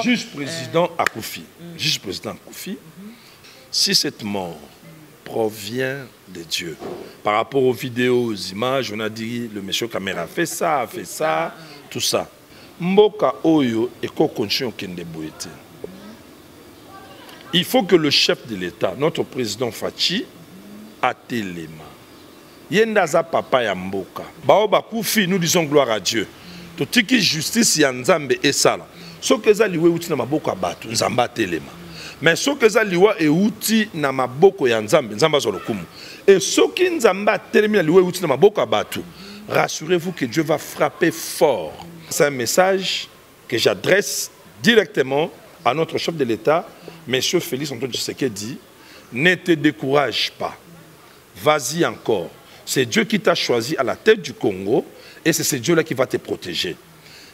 Juge président Akoufi. Juge président Akoufi. Si cette mort provient de Dieu, par rapport aux vidéos, aux images, on a dit le monsieur caméra fait ça, tout ça. Mboka Oyo et continue kende boete. Il faut que le chef de l'État, notre président Fachi, atelema. Yendaza papa ya mboka. Baoba Koufi, nous disons gloire à Dieu. Totiki justice ya Nzambe et sala. So que za liwe uti na maboko batu, Nzamba telema. Mais so que za liwa e uti na maboko ya Nzambe, Nzamba zolokumu. Et so ki Nzamba telemi na liwe uti na maboko batu, rassurez-vous que Dieu va frapper fort. C'est un message que j'adresse directement à notre chef de l'État, M. Félix Antoine Tshisekedi. Ne te décourage pas. Vas-y encore. C'est Dieu qui t'a choisi à la tête du Congo et c'est ce Dieu-là qui va te protéger.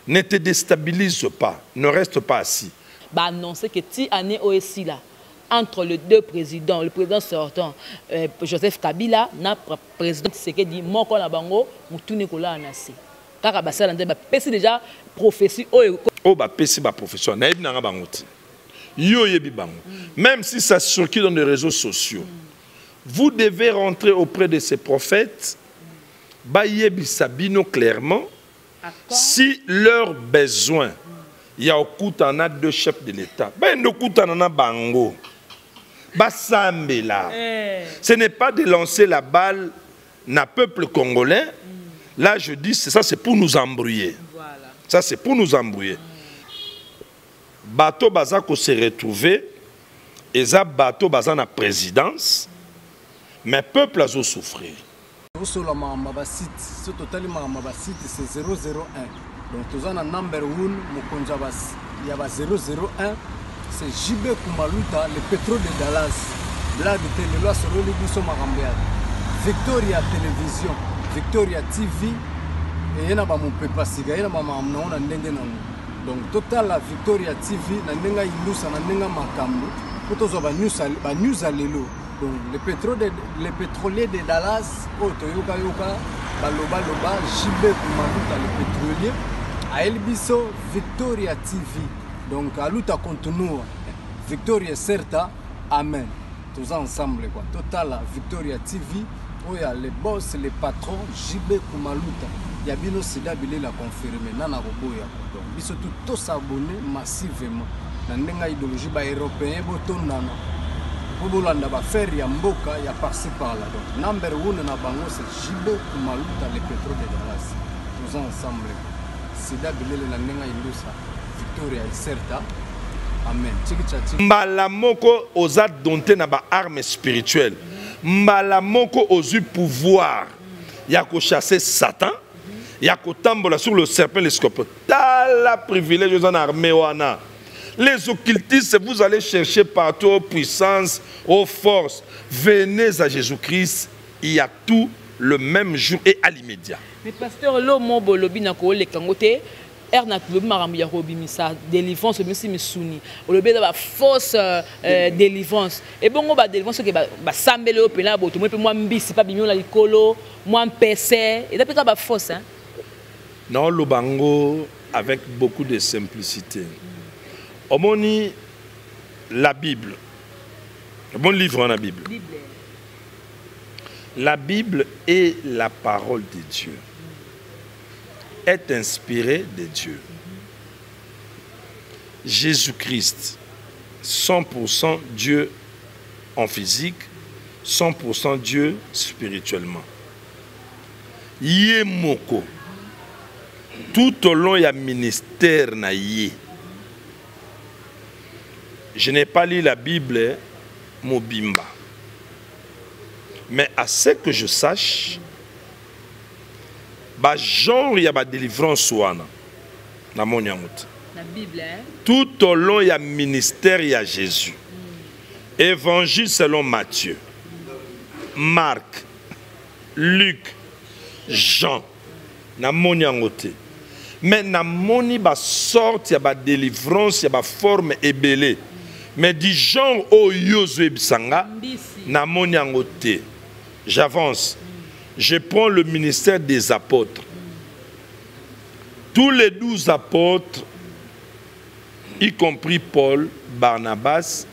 Ne te déstabilise pas. Ne reste pas assis. Bah annoncer que ti année aussi là entre les deux présidents, le président sortant Joseph Kabila, na président Tshisekedi moko na bango mutu Nicolas Anasi. Car basala ndeba pesi déjà prophétie oh ba pesi ba profession na yebi na bango ti. Yo yebi bango. Même si ça circule dans les réseaux sociaux. Vous devez rentrer auprès de ces prophètes, bayebi sabino clairement, si leurs besoins, il y a au Koutana deux chefs de l'État, ben no Koutana bango, basambe là. Ce n'est pas de lancer la balle na peuple congolais. Là je dis ça c'est pour nous embrouiller. Voilà. Ça c'est pour nous embrouiller. Bateau bazako se retrouver, et ça bateau bazan na présidence. Mais peuple a souffert. Sur la site, c'est totalement site, c'est 001. Donc tous en number 1, il y a 001, c'est JB Kumaluta, le pétrole de Dallas. Blague de télé, sur le Libiso Marambéal. Victoria Télévision, Victoria TV, et il y a mon papa Siga, il y a ma maman, donc total la Victoria TV, Nandenga Ilusa, Nandenga Makambo, pour tous les news à l'élo. Donc, les pétroliers de Dallas, Toyoka Yoka, Baloba Loba, Jibe Kumaluta, le pétrolier, à Elbiso, Victoria TV. Donc, à Luta Continua, Victoria Certa, Amen. Tous ensemble, quoi. Total, Victoria TV, où il y a les boss, les patrons, Jibe Kumaluta. Il y a bien aussi d'habiller la confirmer, Nana Roboya. Donc, ils sont tous abonnés massivement. Dans l'idéologie européenne, Botonana. Bobolanda ba faire ya mboka ya par-ci par-là. Donc number 1 na bango c'est Jibe Kumaluta le pétrole de Dallas. Tous ensemble. C'est d'abord la nenga ilusa Victoria Certa. Amen. Mbala moko oza donté na ba arme spirituelle. Mbala moko ozu pouvoir. Ya ko chasser Satan. Ya ko tambola sur le serpent le scorpion. Tala privilège aux armée wana. Les occultistes, vous allez chercher partout aux puissances, aux forces. Venez à Jésus-Christ, il y a tout le même jour et à l'immédiat. Mais pasteur, l'homme bolobi na ko le kangote, ernat lobi marambi ya robi misa délivrance misi misuni. Olobi da fausse délivrance. Et bon ba délivrance que ba sambele opela boto mo pe moi mbisi pa bimio la likolo, moi mpese, et d'après ba fausse hein. Non, le bango avec beaucoup de simplicité. Omoni la Bible, un bon livre en la Bible. La Bible est la parole de Dieu, est inspirée de Dieu. Jésus-Christ, 100% Dieu en physique, 100% Dieu spirituellement. Yemoko, tout au long il y a ministère na yé. Je n'ai pas lu la Bible Mobimba. Mais à ce que je sache, genre il y a une délivrance wana na mon yamout. La Bible hein? Tout au long il y a ministère, il y a Jésus. Évangile selon Matthieu, Marc, Luc, Jean na mon yamout. Mais na moni ba sorte il y a délivrance, il y a forme ébélée. Mais du genre au Yozo Ebsanga, na moni angote. J'avance. Je prends le ministère des apôtres. Tous les 12 apôtres y compris Paul, Barnabas,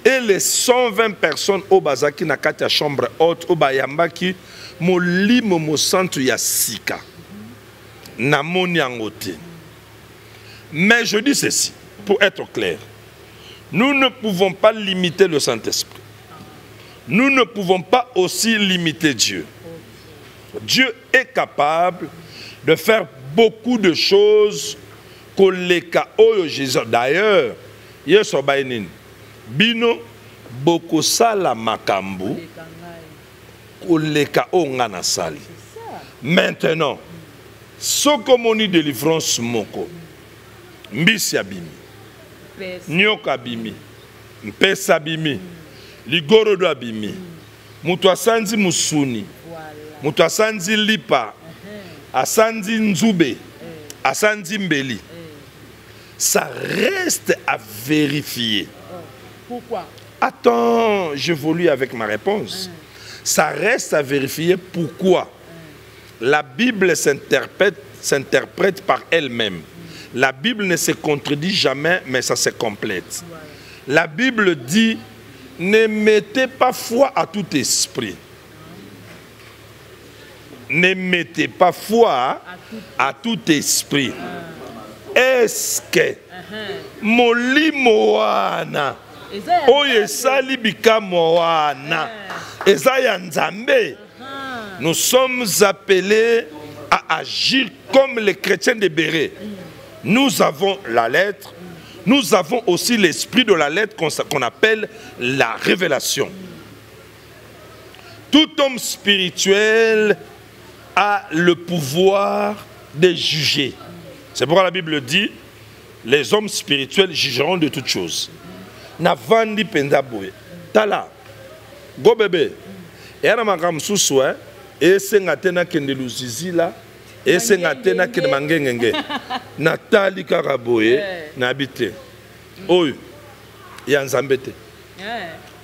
et les 120 personnes au bazaki na kati ya chambre haute au bayambaki molimo mosantu ya sika na moni yango te. Mais je dis ceci pour être clair, nous ne pouvons pas limiter le Saint-Esprit, nous ne pouvons pas aussi limiter Dieu. Dieu est capable de faire beaucoup de choses koleka oyo Jésus. D'ailleurs, yeso bainini bino bokosala makambu koleka onga na sali. Maintenant, soko moni délivrance moko mbisi abimi, nyoka abimi, mpesa abimi, ligoro do abimi, mutu asanzi musuni, mutu asanzi lipa, asanzi nzube, asanzi mbeli. Ça reste à vérifier. Pourquoi? Attends, j'évolue avec ma réponse. Ça reste à vérifier pourquoi. La Bible s'interprète par elle-même. La Bible ne se contredit jamais, mais ça se complète. La Bible dit, ne mettez pas foi à tout esprit. Ne mettez pas foi à tout esprit. Est-ce que molimo wana oyo esali bikamo wana eza ya Nzambe? Nous sommes appelés à agir comme les chrétiens de Béret. Nous avons la lettre, nous avons aussi l'esprit de la lettre qu'on appelle la révélation. Tout homme spirituel a le pouvoir de juger. C'est pourquoi la Bible dit, les hommes spirituels jugeront de toutes choses. Navandi pendaboye. Tala. Go bébé. Et à la makam sousoué. Et c'est ngatena kendeluzizi là. Et c'est ngatena kenmangengenge. Natali karaboye. N'habite. Oyo. Yanzambete.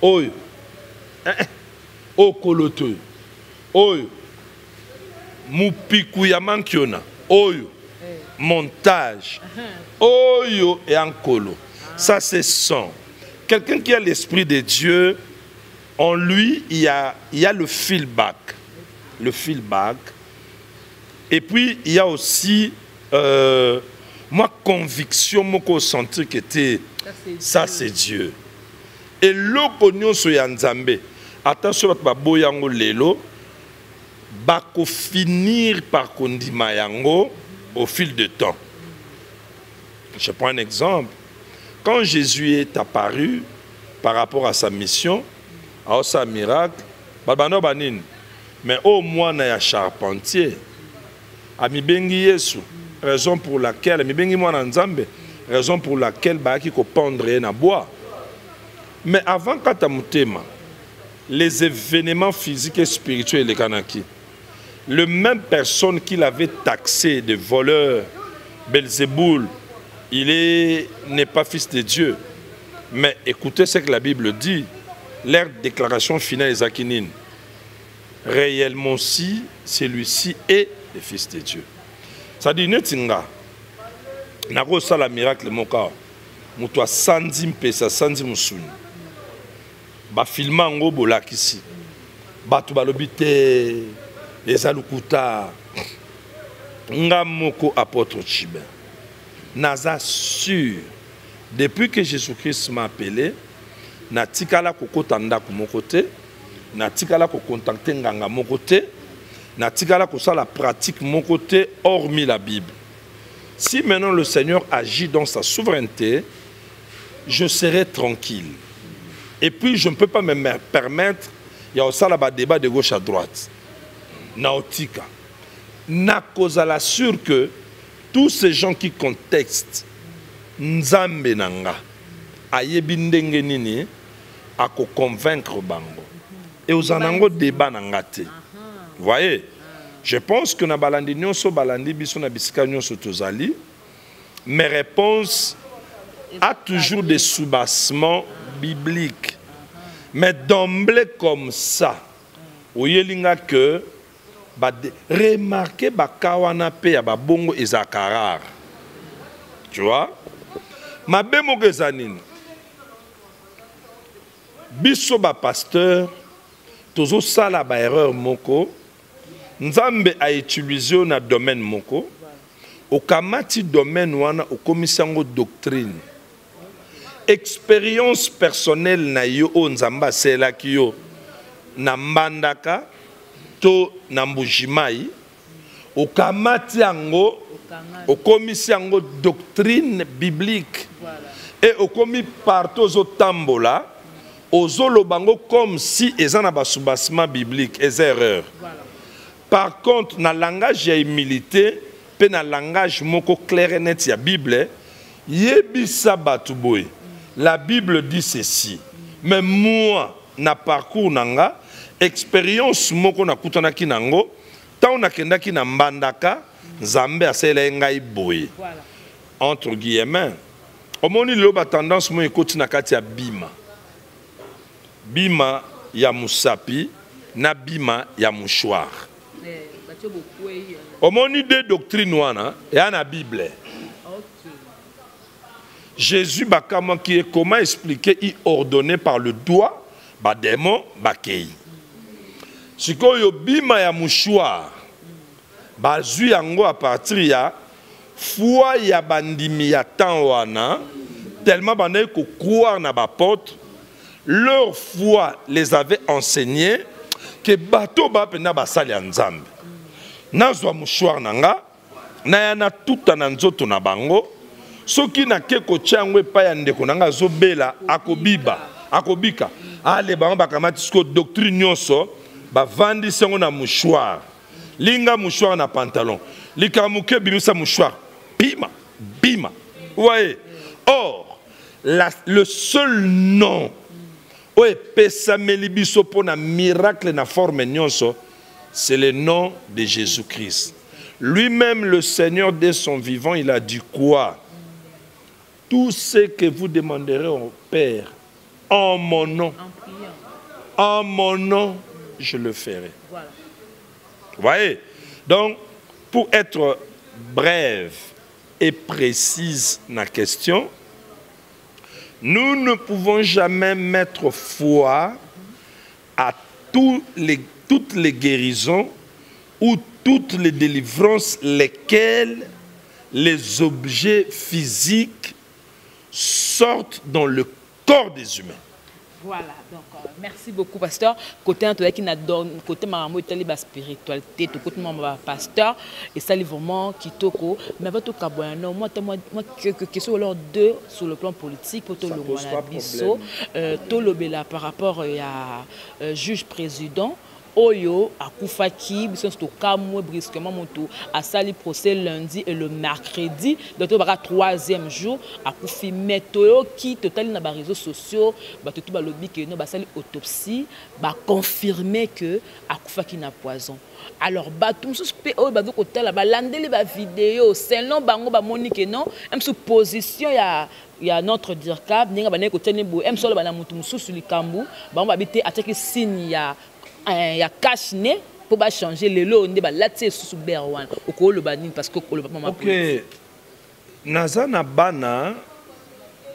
Oyo. Okoloto. Oyo. Mupiku ya mankiona. Oyo. Montage. Oyo et Ankolo. Ça c'est son. Quelqu'un qui a l'esprit de Dieu, en lui, il y a le feedback. Le feedback. Et puis, il y a aussi, moi, conviction, moi, qu'on sentit que ça c'est Dieu. Et l'opinion sur Yanzambe, attention à Baboyango Lelo, bako finir par kondima yango au fil du temps. Je prends un exemple. Quand Jésus est apparu par rapport à sa mission, à sa miracle, mais au moins il y a charpentier. Ami bengi Yesu, raison pour laquelle ami bengi moi Nzambe, raison pour laquelle ba ki ko pendre na bois. Mais avant katamutema, les événements physiques et spirituels les kanaki. Le même personne qui l'avait taxé de voleur, Belzéboul, il n'est pas fils de Dieu. Mais écoutez ce que la Bible dit, leur déclaration finale est Zakinine. Réellement si, celui-ci est le fils de Dieu. Ça dit, Netinga, Nako sala miracle moka, Moutoua Sandim Pesa, Sandim Moussouni. Ba filma ngo bolakisi. Batu balobite, les alukuta, Ngamoko apôtre Chibin. Naza sûr, depuis que Jésus-Christ m'a appelé, na tikala kokota ndako mokote, na tikala ko contacter nganga mokote, na tikala ko la pratique mokote hormis la Bible. Si maintenant le Seigneur agit dans sa souveraineté, je serai tranquille. Et puis je ne peux pas me permettre, il y a aussi là-bas débat de gauche à droite. Naotika. Na kozala sûr que tous ces gens qui contextent Nzambe nanga ayebi ndenge nini ako convaincre bango et aux anango débat nanga te. Vous voyez, je pense que na balandi nyonso balandi biso na bisika nyonso tozali, mes réponses a toujours des soubassements bibliques. Mais d'emblée comme ça, oyelinga que remarquez bakawana pe ya babongo ezakarar. Tu vois? mabe moko eza nini biso bapasteur tozosala baerreur moko nzambe autilize na domaine moko okamati domaine wana okomisi yango doctrine expérience personnelle na yo o nzambe aselaki yo na mbandaka to na mbujimai okamati yango okomisi yango doctrine biblique et okomi partout ozotambola ozolobango comme si eza na basoubassement biblique eza erreur. Par contre na langage ya humilité pe na langage moko clair et net ya Bible yebisa batu boye la Bible dit ceci mais moi na parcours nanga expérience moko na kutanaki nango tant nakendaki na mbandaka Nzambe asela ngai boye entre guillemets omoni lo ba tendance mo ekoti na kati ya bima bima ya musapi na bima ya mouchoir omoni de doctrine wana ya na Bible. Jésus bakama qui est comment expliquer y ordonné par le doigt ba démon bakei sikoyo bima ya mouchoir bazui yango à partir ya foi ya bandimi ya temps wana tellement banaye ko croire na bapôtre leur foi les avait enseigné que bato ba pena basali ya nzambe nazwa mouchoir nanga na yana tuta na nzoto na bango soki na ke ko tiangwe pa ya ndeko nanga zobela akobika ale bango bakamati siko doctrine nyonso bavandi sengo na mouchoir linga mouchoir na pantalon likamuke bimisa mouchoir bima voyez or le seul nom o epesameli biso pona miracle na forme nyonso c'est le nom de Jésus-Christ lui-même le Seigneur dès son vivant il a dit quoi tout ce que vous demanderez au Père en mon nom je le ferai. Voilà. Vous voyez? Donc, pour être brève et précise dans la question, nous ne pouvons jamais mettre foi à toutes les guérisons ou toutes les délivrances lesquelles les objets physiques sortent dans le corps des humains. Voilà, donc merci beaucoup, pasteur. Côté qui n'a donné, côté maman la spiritualité, tout côté maman pasteur, et ça vraiment qui toko. Mais votre cabouano, moi quelques questions alors deux sur le plan politique pour tout le monde. Tout le bela par rapport à juge président. Oyo akufaki biso to kamwe brusquement moto a sali procès lundi et le mercredi donc to baka troisième jour akufi météo qui total na ba réseaux sociaux ba tout ba lobby que no ba sali autopsie ba confirmer que akufaki na poison alors ba tout suspect o ba do kotala ba landeli ba vidéo selon bango ba monique non même sous position ya notre dircab ninga ba ne ko tene bo même solo ba na mutu mususu likambu bango ba bité attaquer signe il y a cache-nez pour changer les lots, on dit là c'est sous berwan au col le banin parce que le papa m'a OK nazana bana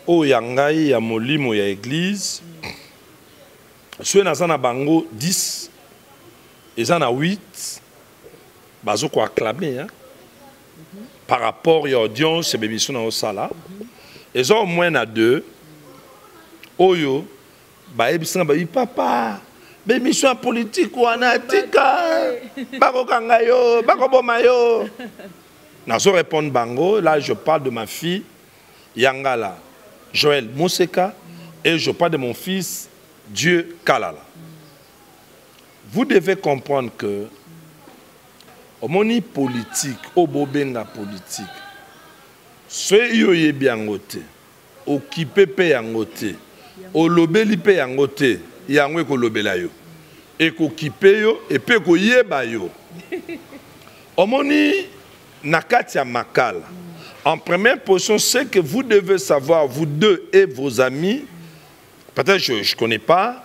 o yangai ya molimo ya église soit nazana bango 10 et zana 8 bazo ko acclamer hein par rapport à audience et bémission na osala et au moins na 2 oyo ba ebisanga ba papa mission politique wana tika bakokanga yo bakoboma yo nazo répondre bango là je parle de ma fille Yangala Joël Moseka et je parle de mon fils Dieu Kalala. Vous devez comprendre que au moni politique au bobenga politique ce yo yebi yangote occupé pe yangote o lobeli pe yangote yango ko lobela yo et ko kipe yo et pe ko yeba yo omoni nakati ya makala en première position c'est que vous devez savoir vous deux et vos amis peut-être je connais pas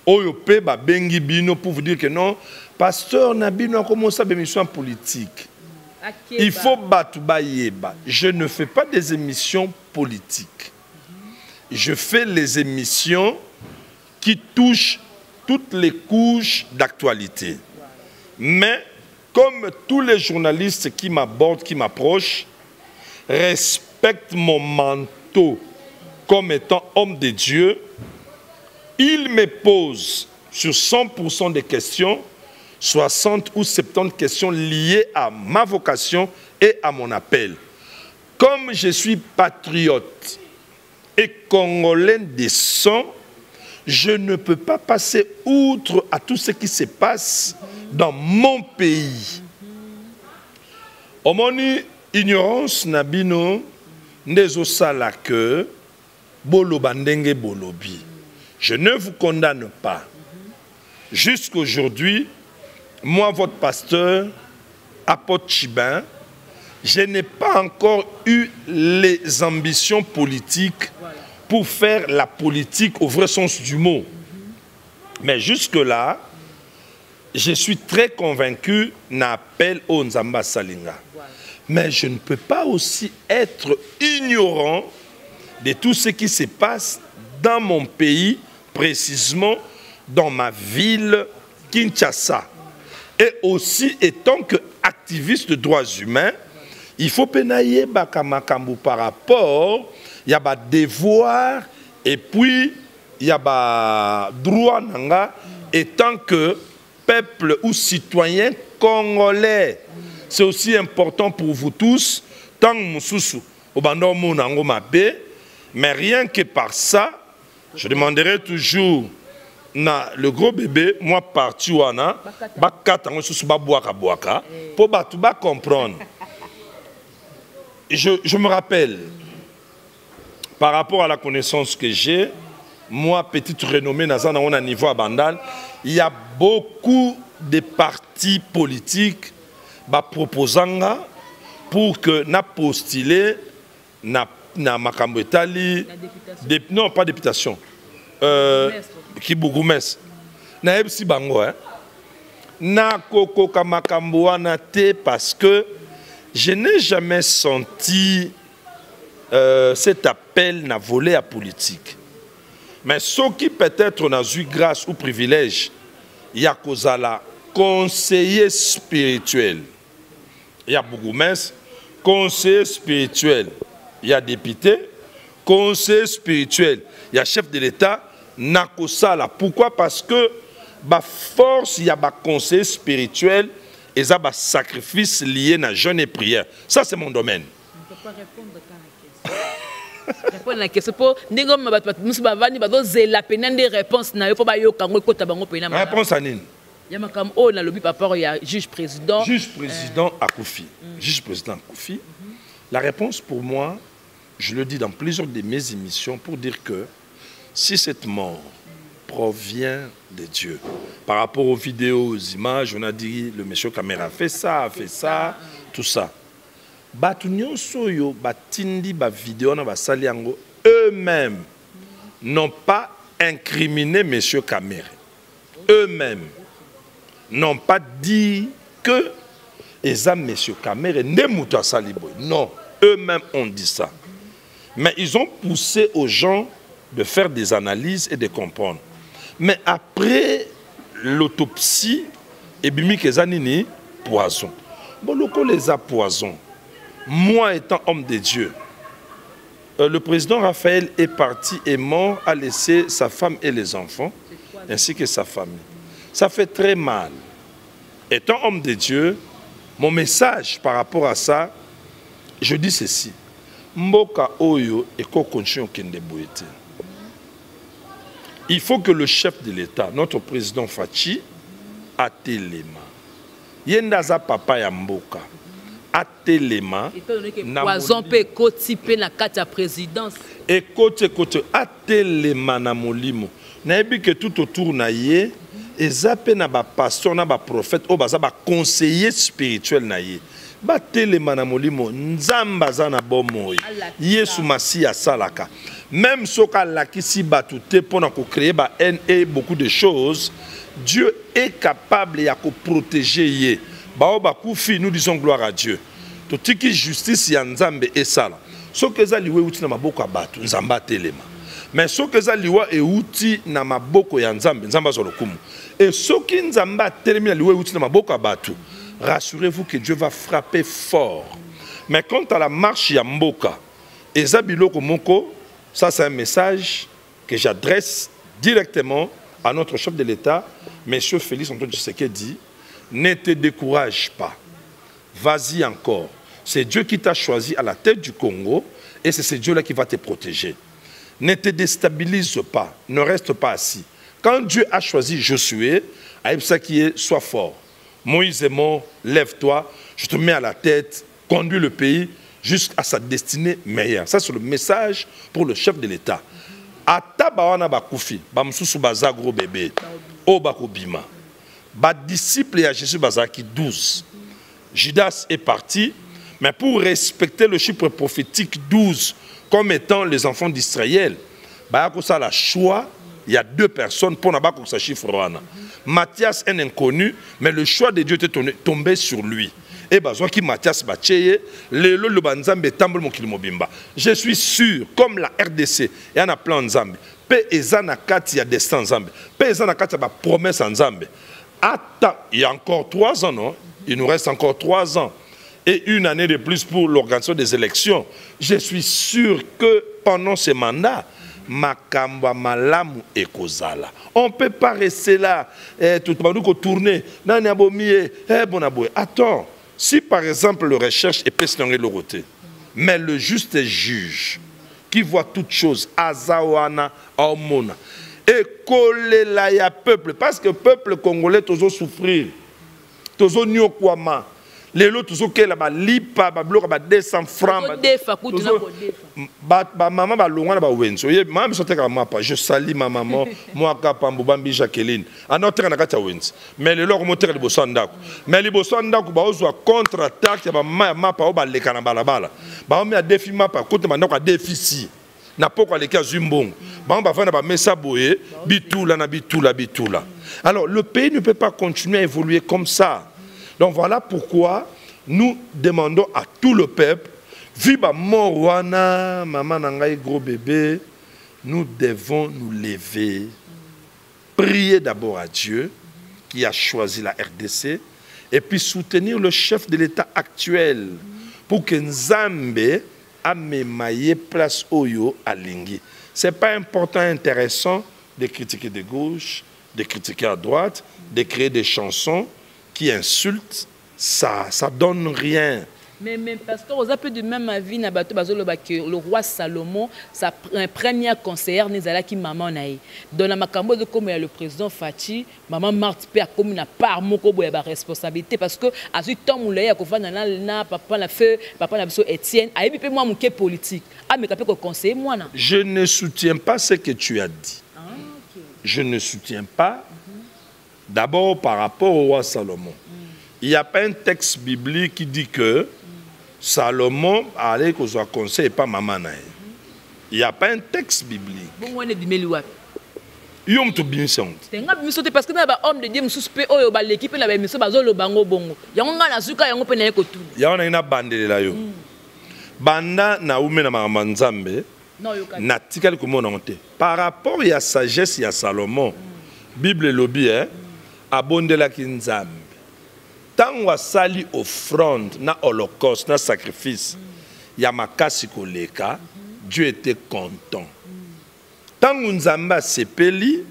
oyo pe ba bengi bino pour vous dire que non pasteur na bino a commencé à émission politique Il faut battre yeba. Je ne fais pas des émissions politiques. Je fais les émissions qui touchent toutes les couches d'actualité. Mais comme tous les journalistes qui m'abordent, qui m'approchent, respectent mon manteau comme étant homme de Dieu, ils me posent sur 100% des questions, 60 ou 70 questions liées à ma vocation et à mon appel. Comme je suis patriote et congolais de sang, je ne peux pas passer outre à tout ce qui se passe dans mon pays. Omoni ignorance nabino ndezosala que boloba ndenge bolobi. Je ne vous condamne pas. Jusqu'aujourd'hui, moi, votre pasteur, apôtre Chibin, je n'ai pas encore eu les ambitions politiques pour faire la politique au vrai sens du mot. Mais jusque-là, je suis très convaincu n'appel au Nzamba Salinga. Mais je ne peux pas aussi être ignorant de tout ce qui se passe dans mon pays, précisément dans ma ville, Kinshasa. Et aussi, étant qu'activiste de droits humains, il faut penailler bakamakambu par rapport, il y a des devoirs et puis il y a des droits nanga, étant que peuple ou citoyen congolais. C'est aussi important pour vous tous, tant que au bandor monango mabe, mais rien que par ça, je demanderai toujours le gros bébé, moi parti wana, bakata ngosusu babuaka buaka, pour batu ba comprendre. Je me rappelle, par rapport à la connaissance que j'ai, moi petite renommée nazana on a niveau à Bandal, il y a beaucoup de partis politiques ba proposanga pour que na postuler na makambo etali, non pas députation. Qui bougoumes na ebsi bango na koko kamakambo wana te parce que je n'ai jamais senti cet appel na volé à politique. Mais ceux qui peut-être ont eu grâce ou privilège, il y a kozala conseiller spirituel, il y a bougoumes, conseiller spirituel, il y a député, conseiller spirituel, il y a chef de l'État. Nakosala. Pourquoi? Parce que ba force, il y a ba conseil spirituel et ça ba sacrifice lié à jeûne et prière. Ça c'est mon domaine. On ne peut pas répondre à la question. Répondre à la question. Pour n'ingom nous bavani bado zela peine des réponses na yo pour ba yo kango kota bango pena. Réponse à nini? Ya makam o na lobi papa ya juge président. Juge président Akoufi. Juge président Akoufi. La réponse pour moi, je le dis dans plusieurs de mes émissions pour dire que si cette mort provient de Dieu, par rapport aux vidéos, aux images, on a dit le monsieur caméra fait ça, tout ça. Batunyo soyo, batindi, ba vidéo, na ba saliango, eux-mêmes n'ont pas incriminé monsieur caméra. Eux-mêmes n'ont pas dit que Eza monsieur caméra ne mouta saliboy. Non, eux-mêmes ont dit ça. Mais ils ont poussé aux gens de faire des analyses et de comprendre. Mais après l'autopsie, et bimi kezanini poison. Bon, loko les a poison. Moi étant homme de Dieu, le président Raphaël est parti et mort, a laissé sa femme et les enfants, ainsi que sa famille. Ça fait très mal. Étant homme de Dieu, mon message par rapport à ça, je dis ceci. Mboka oyo et continue kende boyete. Il faut que le chef de l'État, notre président Fachi, atelema. Yendaza papa ya mboka. Atelema. Poison pe kotipe na kati ya présidence. Et côté atelema na molimo. Na ebi que tout autour na ye, ezape na ba pasteur na ba prophète o baza ba conseiller spirituel na ye. Ba telema na molimo nzamba za na bomoy. Yesu Masiya salaka. Même si on a créé ba haine et beaucoup de choses, Dieu est capable de protéger. Nous disons gloire à Dieu. totiki justice ya nzambe esala soki eza liwa euti na maboko ya bato nzambe atelema mais soki eza liwa euti na maboko ya nzambe nzambe azwa lokumu et soki nzambe atelemi na liwa euti na maboko ya bato rassurez-vous que Dieu va frapper fort. Mais quant à la marche ya mboka eza biloko moko, ça c'est un message que j'adresse directement à notre chef de l'État, M. Félix Antoine Tshisekedi. Ne te décourage pas. Vas-y encore. C'est Dieu qui t'a choisi à la tête du Congo et c'est ce Dieu-là qui va te protéger. Ne te déstabilise pas. Ne reste pas assis. Quand Dieu a choisi Josué, sois fort. Moïse est mort, lève-toi, je te mets à la tête, conduis le pays jusqu'à sa destinée meilleure. Ça, c'est le message pour le chef de l'État. Ata bawana bakufi, bamsusu baza gros bébé, o bakobima. Ba disciple ya Jésus bazaki 12. Judas est parti, mais pour respecter le chiffre prophétique 12 comme étant les enfants d'Israël, bayako ça la choix, il y a 2 personnes pour n'avoir que ça chiffre wana. Matthias un inconnu, mais le choix de Dieu était tombé sur lui. Et qui Matthias Bacheye, le banzambe tambol mokili mobimba. Je suis sûr, comme la RDC, il y en a plein de Zambie. Pe ezana kati ya destin Zambie. Pe ezana kati ya promesse en Zambie. Attends, il y a encore 3 ans, non? Il nous reste encore 3 ans. Et 1 année de plus pour l'organisation des élections. Je suis sûr que pendant ce mandat, Makamba malamu ekozala. On ne peut pas rester là, tout le monde tourner. Attends, si par exemple le recherche est pestingue le roté, mais le juste juge qui voit toutes choses, Azawana, Aomona, et coller là ya peuple, parce que le peuple congolais toujours souffrir, toujours nyokwama. Les lots tous ok là bas lipa bas bloc bas 200 francs bas maman bas longa bas wenso ye maman sortait comme moi pas je salue ma maman moi kapambo bambi Jacqueline à notre na kata wenso mais les lots moteur de bosandako mais les bosandako bas ozwa contre attaque ba mapa o ba leka na balabala ba o mi a défi mapa côté mandako a déficit na poko leka zumbongo ba on ba vana ba mesa boye bitula na bitula bitula. Alors le pays ne peut pas continuer à évoluer comme ça. Donc voilà pourquoi nous demandons à tout le peuple, Viva Morwana, maman nangai gros bébé, nous devons nous lever, prier d'abord à Dieu qui a choisi la RDC et puis soutenir le chef de l'État actuel pour que Nzambe amemaye place Oyo à Lingi. Ce n'est pas important, intéressant de critiquer de gauche, de critiquer à droite, de créer des chansons qui insulte, ça donne rien. Mais pasteur, on a peu de même avis na bato que le roi Salomon, sa première conseillère n'est qui maman naï. Dans la makambo de comme le président Fachi, maman Marthe Père comme n'a pas moko boya ba responsabilité parce que à ce temps où là ko fana na papa la feu, papa la biso Étienne, a ebi pe moi mon politique. Ah mais capé ko conseiller moi na. Je ne soutiens pas ce que tu as dit. Ah, okay. Je ne soutiens pas. D'abord par rapport au roi Salomon. Il n'y a pas un texte biblique qui dit que Salomon allait qu'on soit conseil et pas maman. Il n'y a pas un texte biblique. Bon, on est du Melouat. Il y a un peu de temps. Parce que l'homme de Dieu me suspect, l'équipe est mission bazolo bango bongo. Il y a un suka, il y a un peu de tout. Il y a une bande là. Banda na ume na mamanzambe. Na tikali ko mononte. Par rapport à la sagesse ya Salomon, Bible lobby abonde la kinzambe. Tant wa sali offrande na holocauste na sacrifice ya makasi koleka, Dieu était content. Tant nzamba sepeli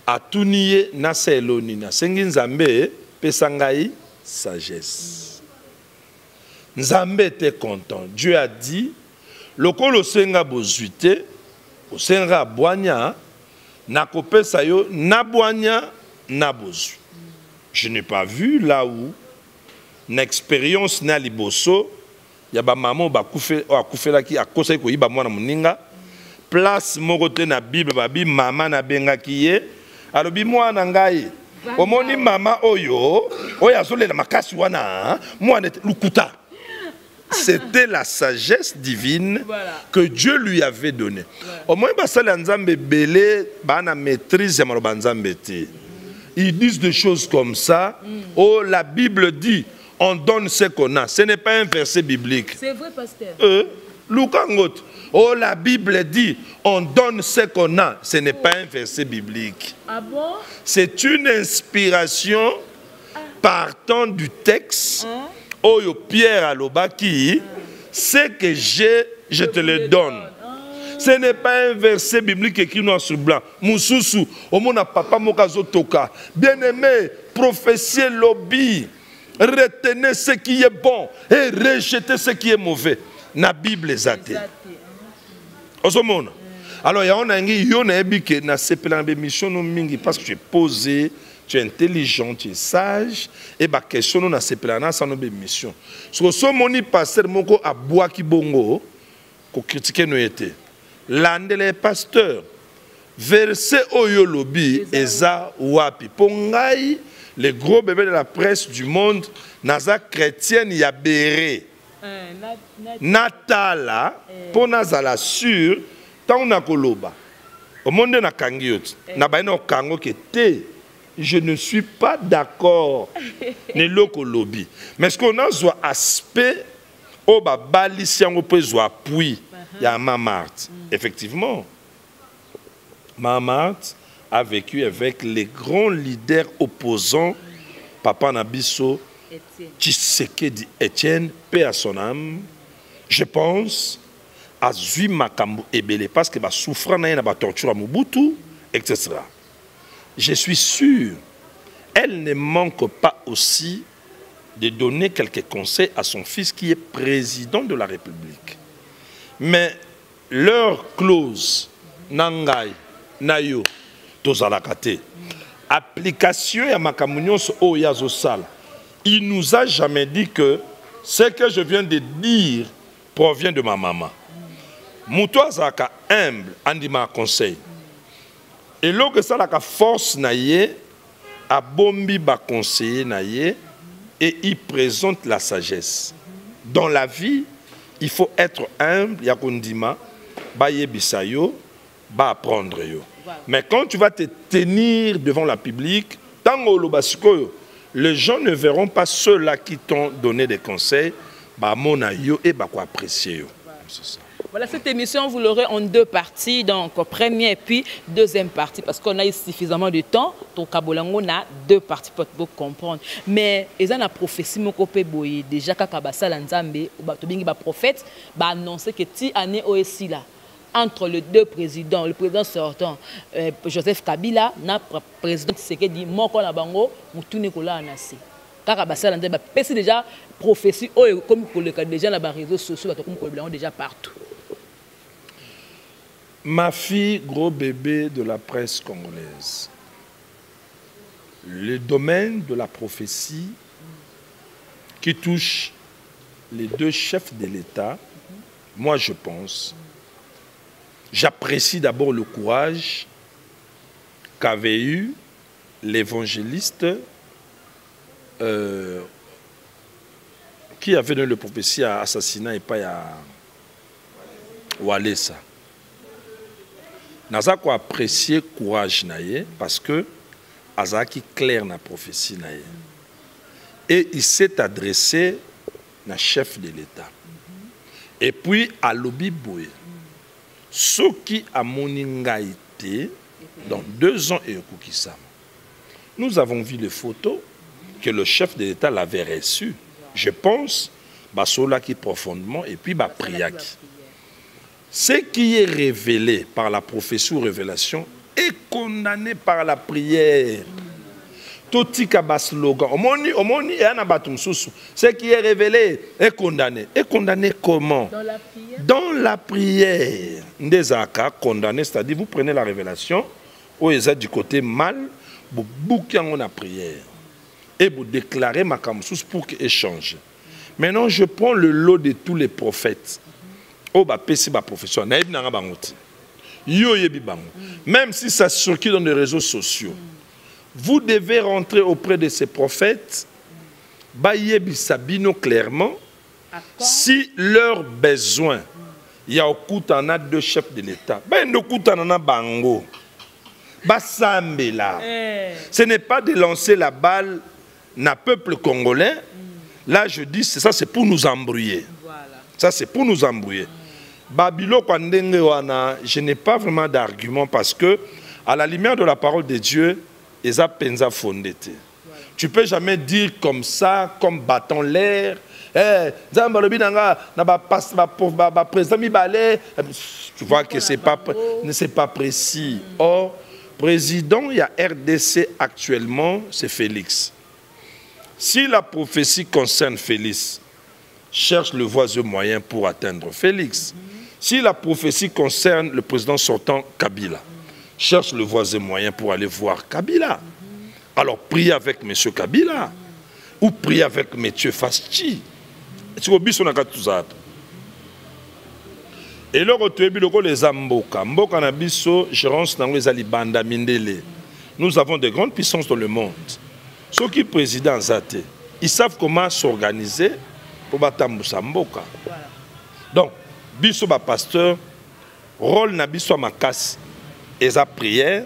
atuniye na seloni na sengi nzambe pesangai sagesse. Nzambe était content. Dieu a dit lokolo senga bozuite osenga boanya na kopesa yo na boanya na bozu. Je n'ai pas vu là où une expérience na liboso ya ba maman ba kufela ki akosa ko yiba mwana muninga place moko na Bible babi mama na benga kiye alobi mwana ngai omoni mama oyo azolela makasi wana mwana lukuta. C'était la sagesse divine que Dieu lui avait donnée. Au moins basala nzambe belé bana maîtrise ya maloba nzambe te. Ils disent des choses comme ça. Oh, la Bible dit, on donne ce qu'on a. Ce n'est pas un verset biblique. C'est vrai, pasteur. Lukangot. Oh, la Bible dit, on donne ce qu'on a. Ce n'est pas un verset biblique. Ah bon? C'est une inspiration partant du texte. Oh, Pierre Alobaki, ce que j'ai, je te le donne. Ce n'est pas un verset biblique écrit noir sur blanc. Moussousou, au monde papa mokazo toka. Bien-aimé, prophétie lobby. Retenez ce qui est bon et rejetez ce qui est mauvais. Na Bible zate. Alors, il y a une mission parce que tu es posé, tu es intelligent, tu es sage. Et ma question, on a une mission. Ce que ce pasteur moko a bois qui bongo, ko critiquer nous était. L'ande les pasteurs. Verset oyo lobi eza wapi. Pongai, les gros bébés de la presse du monde, naza chrétienne ya béré. Natala, pour nazala sur, tant na koloba. Au monde na kangiot, na baino kango kete. Je ne suis pas d'accord. Ne loko lobi. Mais ce qu'on a un aspect, au babali si on peut appui. Il y a Mamart. Effectivement, Mamart a vécu avec les grands leaders opposants, Papa Nabiso, Tshisekedi Etienne, paix à son âme. Je pense à Zui Makambu Ebele, parce que souffrant na torture à Mobutu, etc. Je suis sûr, elle ne manque pas aussi de donner quelques conseils à son fils qui est président de la République. Mais leur clause, Nangai, Nayo, Tozalakate, application à Makamunios Oyazosal, il nous a jamais dit que ce que je viens de dire provient de ma maman. Moutoua Zaka humble, Andima conseil. Et lorsque ça la force naïe, a bombi ba conseiller naïe, et il présente la sagesse. Dans la vie, il faut être humble, yakundima, ba yebisayo, ba apprendre yo. Mais quand tu vas te tenir devant la public, tango lobasiko, les gens ne verront pas ceux-là qui t'ont donné des conseils, ba mona yo et ba ko apprécier yo. C'est ça. Voilà, cette émission, vous l'aurez en deux parties, donc première puis deuxième partie, parce qu'on a eu suffisamment de temps, donc on a deux parties pour vous comprendre. Mais ils ont la prophétie, déjà quand Nzambe, ou prophète, annoncé que cette année aussi là, entre les deux présidents, le président sortant, Joseph Kabila, le président Tshisekedi, Moko Labango, Moutoune Kola Anasi. C'est déjà prophétie, comme les gens sur les réseaux sociaux, comme déjà partout. Ma fille, gros bébé de la presse congolaise. Le domaine de la prophétie qui touche les deux chefs de l'État, moi je pense, j'apprécie d'abord le courage qu'avait eu l'évangéliste qui avait donné le prophétie à assassinat et pas à Walesa. Naza ko apprécier courage naye parce que azaki clair na prophétie naye. Et il s'est adressé na chef de l'État. Et puis à lobi boye. Ce qui a moningaïté dans 2 ans et Koukissam. Nous avons vu les photos que le chef de l'État l'avait reçu. Je pense basola qui profondément et puis priaki. Ce qui est révélé par la prophétie ou révélation est condamné par la prière. Totika baslogan. Ce qui est révélé est condamné. Est condamné comment? Dans la prière. Dans la prière. Ndezaka condamné, c'est-à-dire vous prenez la révélation, ou vous êtes du côté mal, vous bouquez en la prière. Et vous déclarez ma kamsous pour échanger. Maintenant, je prends le lot de tous les prophètes. Même si ça circule dans les réseaux sociaux, vous devez rentrer auprès de ces prophètes, clairement, si leurs besoins, il y a au coup en a 2 chefs de l'État, bango, ce n'est pas de lancer la balle na peuple congolais, Là, je dis, ça c'est pour nous embrouiller. Voilà. Ça c'est pour nous embrouiller. Babilo Kwandenge wana, je n'ai pas vraiment d'argument parce que, à la lumière de la parole de Dieu, ils ont pensa fondé. Tu ne peux jamais dire comme ça, comme battant l'air. Tu vois que ce n'est pas précis. Or, président, il y a RDC actuellement, c'est Félix. Si la prophétie concerne Félix, cherche le voisin moyen pour atteindre Félix. Si la prophétie concerne le président sortant Kabila, cherche le voisin moyen pour aller voir Kabila. Alors prie avec M. Kabila ou prie avec M. Faschi. Et le retour les Amboka. Mboka na biso, gérance nango ezali banda mindele. Nous avons de grandes puissances dans le monde. Ceux qui président Zate, ils savent comment s'organiser pour batambusa mboka. Donc, biso ba pasteur, rôle na biso makasi, eza prière,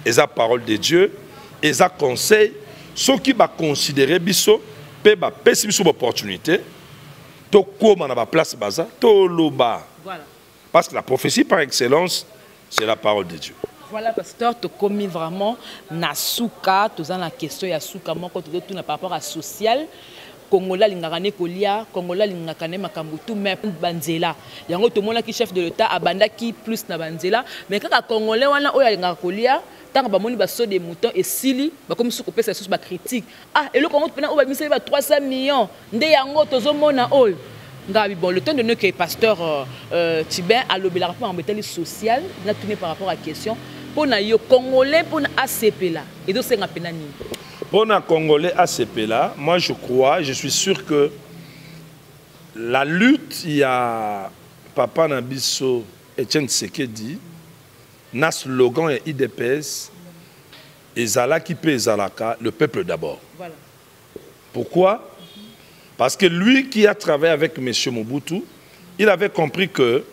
eza parole de Dieu, eza conseil, ceux qui va considérer biso, pe ba pesi biso opportunité, to koma na ba place baza, to loba. Voilà. Parce que la prophétie par excellence, c'est la parole de Dieu. Voilà, pasteur, tu as commis vraiment Nasuka, tu as la question de Nasuka, par rapport à social. Congolais lingakane kolia, Congolais lingakane makambutu mais banzela. Yango tout le monde qui chef de l'État abanda qui plus na banzela, mais quand les Congolais wana oya lingakolia, tant ba moni ba so des moutons et sili, ba comme sous couper ça sous ba critique. Ah et le Congo pena o ba miseli ba 300 millions. Nde yango tozomona oyo. Ngabi bon le temps de nous que pasteur Tibin a lobé la rapport en métal social, n'a tourné par rapport à la question pour na yo Congolais pour na ACP là. Et donc c'est un pena ni. Pour les Congolais ACP là, moi je crois, je suis sûr que la lutte, il y a Papa Nabiso Etienne Tshisekedi, na slogan et IDPS, Ezala qui peut Ezalaka, le peuple d'abord. Voilà. Pourquoi? Parce que lui qui a travaillé avec M. Mobutu, il avait compris que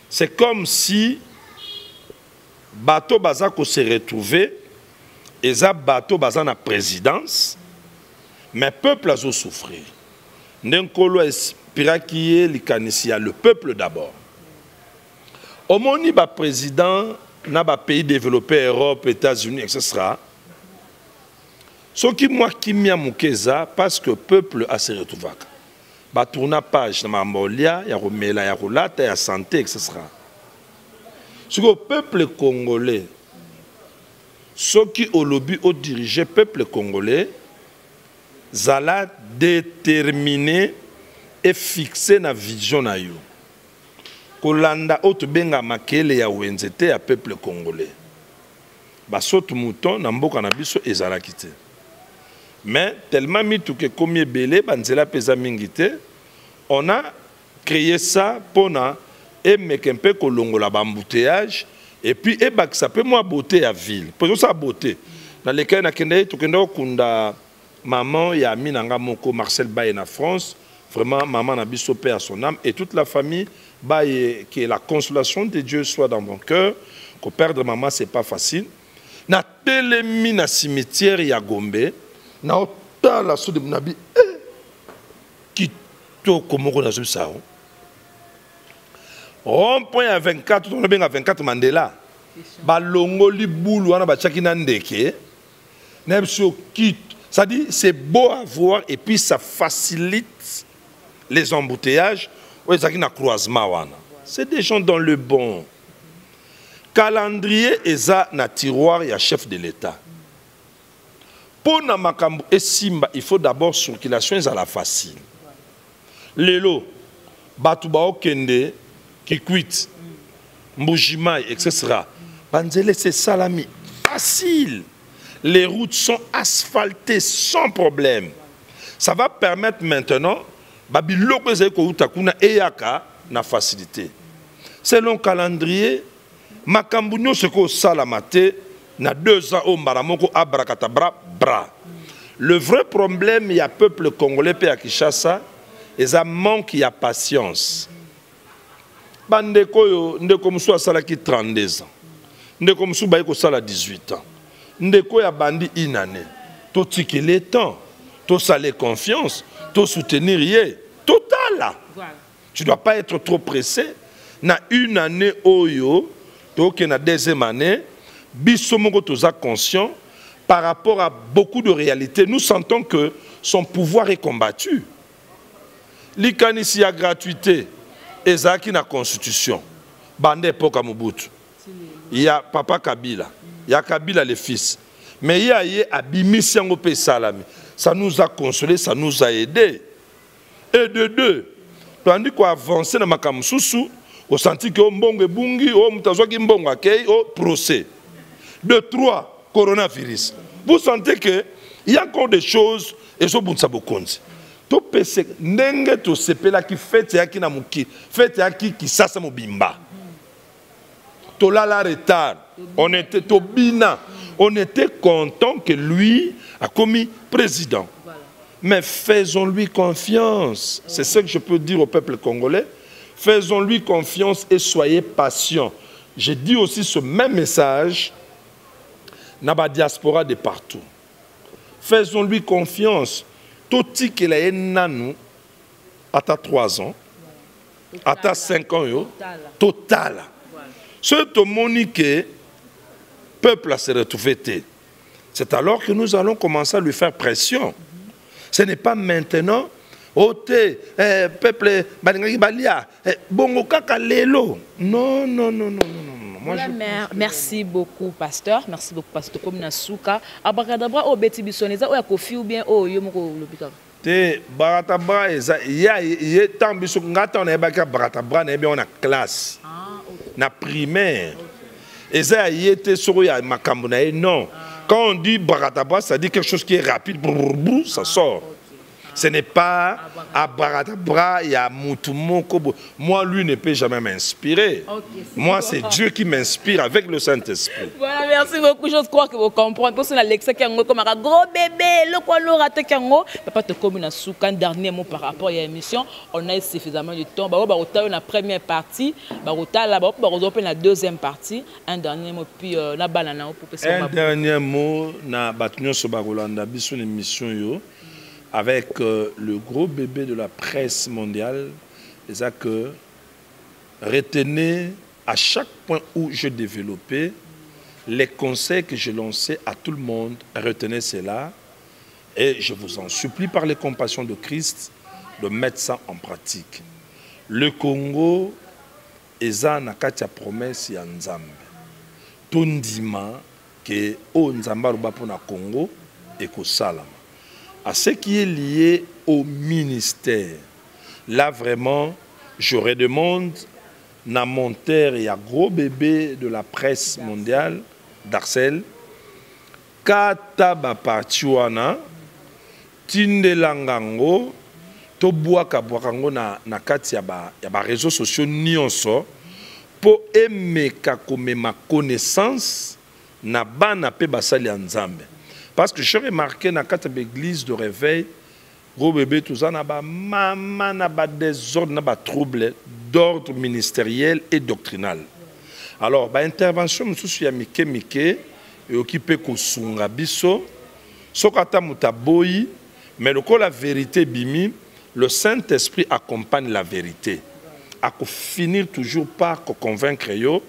c'est comme si Bato Bazako se retrouvait. Et ça, bateau bazan la présidence, mais le peuple a souffert. N'enkolo espira qui est le peuple d'abord. Au moment où le président n'a pas pays développé, Europe, États-Unis, etc. Ce qui moi qui m'y a moukeza parce que le peuple a se retrouvé. Ba tourna page na mambolia, ya romela, ya rolata, ya santé, etc. Ce que le peuple congolais. Ceux qui ont lobby ont dirigé le peuple congolais, zala déterminer et fixer la vision na yo. Kolanda autre benga makele ya wenzete ya peuple congolais. Ba sotu mouton na mboka na biso ezala kité. Mais tellement mitu que combien belé banzela pesa mingité, on a créé ça pour na et mekempe kolongola bambouteillage. Et puis, ça peut moi beauté à ville. Pour ça, beauté. Dans les cas, maman, il y a Minanga Moko, Marcel Baye en France. Vraiment, maman n'a biso paix à son âme. Et toute la famille, Baye, que la consolation de Dieu soit dans mon cœur. Que perdre maman, ce n'est pas facile. Na télémi na cimetière ya Gombe. Na ota la so de Mnabi. Qui to comment on a vu ça? Rond-point à 24, on a bien à 24 Mandela. Balongo li boulou ana bachaki na ndeke. Ça dit c'est beau à voir et puis ça facilite les embouteillages. C'est des gens dans le bon. Calendrier eza na tiroir ya chef de l'État. Pour na makambo et simba, il faut d'abord circulation à la facile. Lelo batuba okende qui quitte, Mbujimai, etc. Banzele, c'est salami. Facile. Les routes sont asphaltées sans problème. Ça va permettre maintenant, Babiloko Zekoutakuna Eyaka, na facilité. Selon le calendrier, Makambunyo Seko Salamate, na 2 ans au Maramoko Abrakatabra, bra. Le vrai problème, il y a peuple congolais, à Kinshasa, et ça manque, il y a patience. Bandeko yo ndeko musu asala ki 32 ans. Ndeko musu baye ko sala 18 ans. Ndeko ya bandi inane. To tiki le temps, to sale confiance, to soutenir yé total. Voilà. Tu dois pas être trop pressé. Na une année oyo, donc na deuxième année, bisomoko toza conscient par rapport à beaucoup de réalités. Nous sentons que son pouvoir est combattu. Likanisi ya gratuité, ezaki na constitution. Bande époque Mobutu. Il y a Papa Kabila, il y a Kabila le fils. Mais il y a abimisi yango pe salami. Ça nous a consolé, ça nous a aidé. Et de deux, tandis qu'on avance dans makambo susu, on sentit que mbongo bungi, o mutazwaki mbongo akei, o procès. De trois, coronavirus. Vous sentez que il y a encore des choses et so bunsa bokonzi. To pese ndenge to sepela ki fete yaki na muki, fete yaki ki sasa mobimba. To la retard, on était tobina, on était content que lui a commis président. Voilà. Mais faisons-lui confiance. C'est ce que je peux dire au peuple congolais. Faisons-lui confiance et soyez patients. J'ai dit aussi ce même message dans la diaspora de partout. Faisons-lui confiance. Toti qu'il a nanou, à 3 ans, à 5 ans, total. Ce que le peuple a se retrouvé. C'est alors que nous allons commencer à lui faire pression. Ce n'est pas maintenant. Peuple, bongo kaka lelo. Non, non, non, non, non. Voilà, merci beaucoup, pasteur. Merci beaucoup, pasteur. Comme Nasuka. Abakadabra, o beti bisoneza, o ya kofi ou bien o yomoko lobika. Te baratabra eza ya tambiso ngata on ebaka baratabra na bien on a classe. Na primaire. Eza yete soro ya makambo na non. Quand on dit baratabra, ça dit quelque chose qui est rapide, ça sort. Ce n'est pas à Baratabra et à Moutoumoko. Moi, lui ne peut jamais m'inspirer. Okay, moi, c'est Dieu qui m'inspire avec le Saint-Esprit. Voilà, merci beaucoup. Je crois que vous comprenez. Parce que Alexa qui est comme un gros bébé, le quoi raté qui est papa te comme une soukan dernier mot par rapport à l'émission. On a suffisamment de temps. Bah, on a la première partie. Bah, on a la deuxième partie. Un dernier mot puis la banane pour un dernier mot na Batunyo Sobarolanda biso l'émission yo. Avec le gros bébé de la presse mondiale, c'est que retenez à chaque point où je développais les conseils que je lançais à tout le monde, retenez cela et je vous en supplie par les compassions de Christ de mettre ça en pratique. Le Congo est na kati ya promesse ya Nzambe. Tondima ke o Nzamba ruba pona Congo et ko salama. À ce qui est lié au ministère, là vraiment, je redemande na mon terre et à gros bébé de la presse mondiale, Darcel, kata ba partiwana, tindelangango, tobuaka buakango na kati ya ba réseaux sociaux nyonso, po emeka kome ma connaissance na bana pe basali Nzambe. Parce que j'ai remarqué dans la église de réveil, gros bébé, tout ça, maman n'a pas désordre, n'a pas trouble d'ordre ministériel et doctrinal. Alors, l'intervention, je suis à Mike, et occupé Kosunga Biso, Sokata Mutaboyi, mais le la vérité, Bimi, le Saint-Esprit accompagne la vérité. À finir toujours par convaincre yo,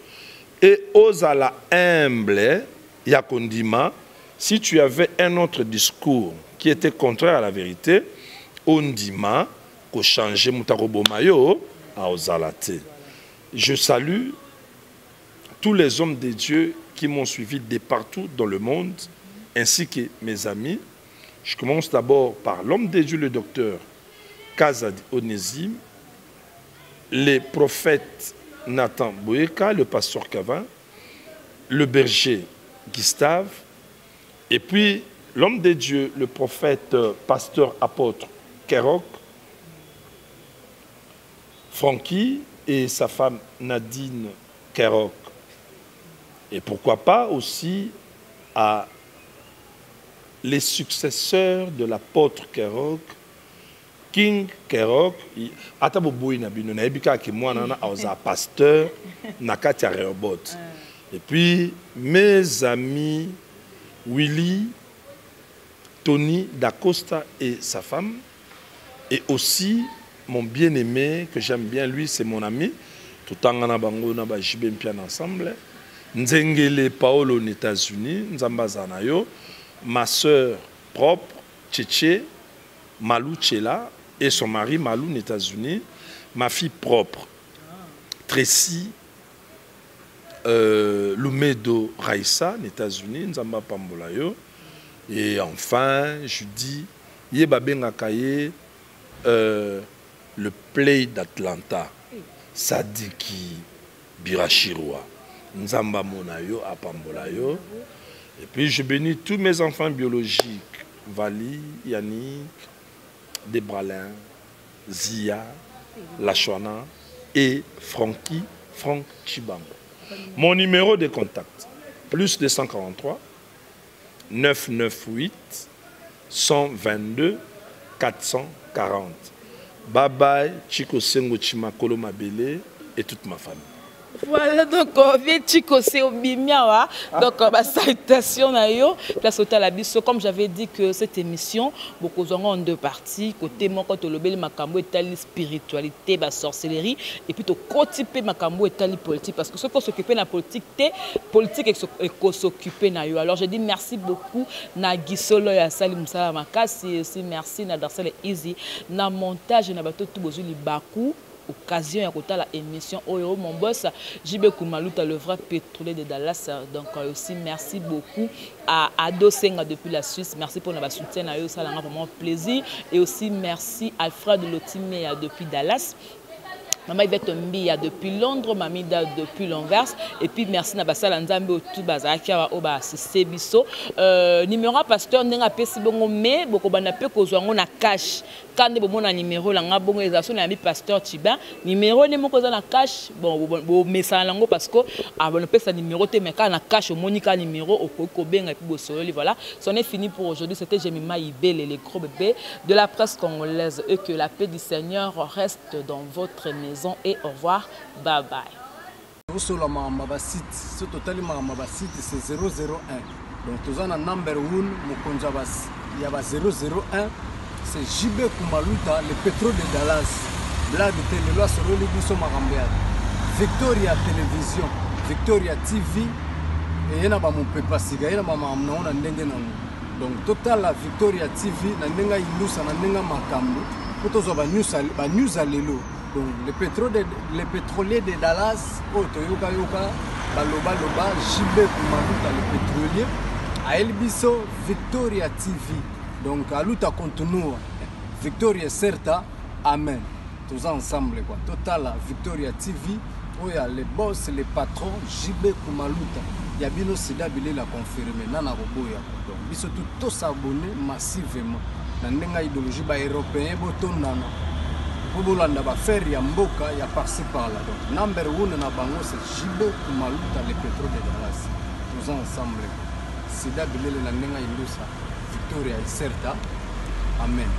et aux à la humble, Yakondima. Si tu avais un autre discours qui était contraire à la vérité, on dit qu'on changeait Moutarobomayo à Ozalate. Je salue tous les hommes de Dieu qui m'ont suivi de partout dans le monde, ainsi que mes amis. Je commence d'abord par l'homme de Dieu, le docteur Kazadi Onésime, les prophètes Nathan Boyeka, le pasteur Kavin, le berger Gustave, et puis, l'homme de Dieu, le prophète, pasteur, apôtre Kerok, Francky et sa femme Nadine Kerok. Et pourquoi pas aussi à les successeurs de l'apôtre Kerok, King Kerok, pasteur, Nakatia Reobot. Et puis, mes amis, Willy, Tony Dacosta et sa femme, Et aussi, mon bien-aimé, que j'aime bien, lui, c'est mon ami. Tout le temps, on a bango, on a JB Mpian ensemble. Nzengele Paolo aux États-Unis, Nzambazanayo. Ma soeur propre, Tchétché, Malou Tchéla, et son mari Malou aux États-Unis. Ma fille propre, Tracy Lumedo Raissa, aux États-Unis, Nzamba Pambolayo. Et enfin, je dis, Yeba Bengakaye, le play d'Atlanta, Sadiki Birachirwa, Nzamba Monayo, Apambolayo. Et puis je bénis tous mes enfants biologiques, Vali, Yannick, Debralin, Zia, Lachwana et Francky, Franck Chibango. Mon numéro de contact, plus 243 998 122 440. Bye bye, Chico Sengo Chimakolo Mabele et toute ma famille. Voilà, donc on vient Chico Bimiawa. Donc salutation à yo. Place au Talabiso. Comme j'avais dit que cette émission, beaucoup en deux parties. Côté mon côté le bel makambo et tali spiritualité, ba sorcellerie, et puis côté makambo et tali politique. Parce que ce qu'on s'occuper de la politique, politique et qu'on s'occuper na yo. Alors je dis merci beaucoup na Gisolo ya Salim Sala Makasi, aussi merci na Darsel Easy, na montage na bateau tout besoin li Bakou. Occasion à côté la émission Oyo mon boss JB Koumalouta le vrai pétrolier de Dallas. Donc aussi merci beaucoup à Ado Senga depuis la Suisse, merci pour notre soutien à eux, ça a vraiment plaisir. Et aussi merci à Alfred Lotime depuis Dallas, Maman Yvette Mbia depuis Londres, Mamida depuis l'Anvers. Et puis merci à Bassal Nzambe au tout Bazakia au Bassé Bisso. Numéro pasteur Nenga Pesi Bongo mais beaucoup banape kozwango na cash. Quand de bon numéro la ngabongo ezation na mi pasteur Tiba. Numéro ne moko na cash bon message lango parce que avant pesa numéro te mais quand na cash monika numéro au kobenga et puis bosoli voilà. C'en est fini pour aujourd'hui. C'était Jemima Ibele les gros bébés de la presse congolaise et que la paix du Seigneur reste dans votre maison. Et au revoir, bye bye. Sur le site, c'est 001. Donc, tu as un number 1, il y a 001. C'est JB Koumalouta, le pétrole de Dallas. Blague de télé, sur le Libiso Marambéa. Victoria Télévision, Victoria TV. Et il y a mon papa Siga, il y a maman donc, total la Victoria TV, il y a une makambo. Pour tous les news à l'élo. Donc, les pétroliers de Dallas, Toyoka Yoka, Baloba Loba, JB Koumalouta, le pétrolier, à Elbiso, Victoria TV. Donc, à l'outa continue, Victoria Certa, Amen. Tous ensemble, quoi. Total, Victoria TV, où il y a les boss, les patrons, JB Koumalouta. Il y a bien aussi d'habiller la confirmer, Nana Roboya. Donc, ils sont tous s'abonner massivement. Dans l'idéologie européenne, pour faire ya mboka ya par-ci par-là. Donc, number 1 na bango c'est JB Koumalouta le pétrole de Dallas. Tous ensemble. C'est d'abord la nenga Victoria Certa. Amen.